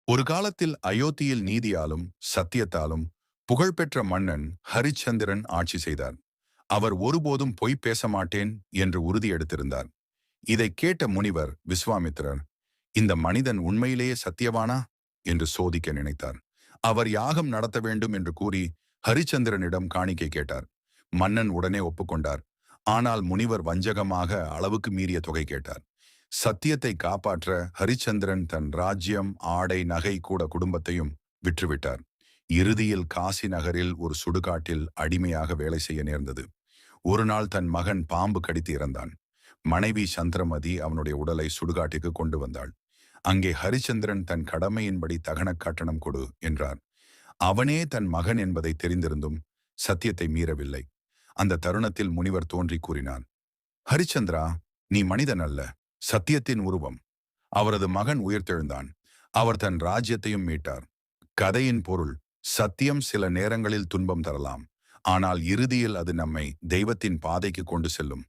ஒரு காலத்தில் அயோத்தியில் நீதியாலும் சத்தியத்தாலும் புகழ்பெற்ற மன்னன் ஹரிச்சந்திரன் ஆட்சி செய்தார். அவர் ஒருபோதும் பொய் பேச மாட்டேன் என்று உறுதி எடுத்திருந்தார். இதை கேட்ட முனிவர் விஸ்வாமித்திரர், இந்த மனிதன் உண்மையிலேயே சத்தியவானா என்று சோதிக்க நினைத்தார். அவர் யாகம் நடத்த வேண்டும் என்று கூறி ஹரிச்சந்திரனிடம் காணிக்கை கேட்டார். மன்னன் உடனே ஒப்புக்கொண்டார். ஆனால் முனிவர் வஞ்சகமாக அளவுக்கு மீறிய தொகை கேட்டார். சத்தியத்தை காப்பாற்ற ஹரிச்சந்திரன் தன் ராஜ்யம், ஆடை, நகை கூட குடும்பத்தையும் விற்றுவிட்டார். இறுதியில் காசி நகரில் ஒரு சுடுகாட்டில் அடிமையாக வேலை செய்ய நேர்ந்தது. ஒரு நாள் தன் மகன் பாம்பு கடித்து இறந்தான். மனைவி சந்திரமதி அவனுடைய உடலை சுடுகாட்டிற்கு கொண்டு வந்தாள். அங்கே ஹரிச்சந்திரன் தன் கடமையின்படி தகன கட்டணம் கொடு என்றார். அவனே தன் மகன் என்பதை தெரிந்திருந்தும் சத்தியத்தை மீறவில்லை. அந்த தருணத்தில் முனிவர் தோன்றி கூறினார், ஹரிச்சந்திரா, நீ மனிதன் அல்ல, சத்தியத்தின் உருவம். அவரது மகன் உயிர்த்தெழுந்தான். அவர் தன் ராஜ்யத்தையும் மீட்டார். கதையின் பொருள், சத்தியம் சில நேரங்களில் துன்பம் தரலாம், ஆனால் இறுதியில் அது நம்மை தெய்வத்தின் பாதைக்கு கொண்டு செல்லும்.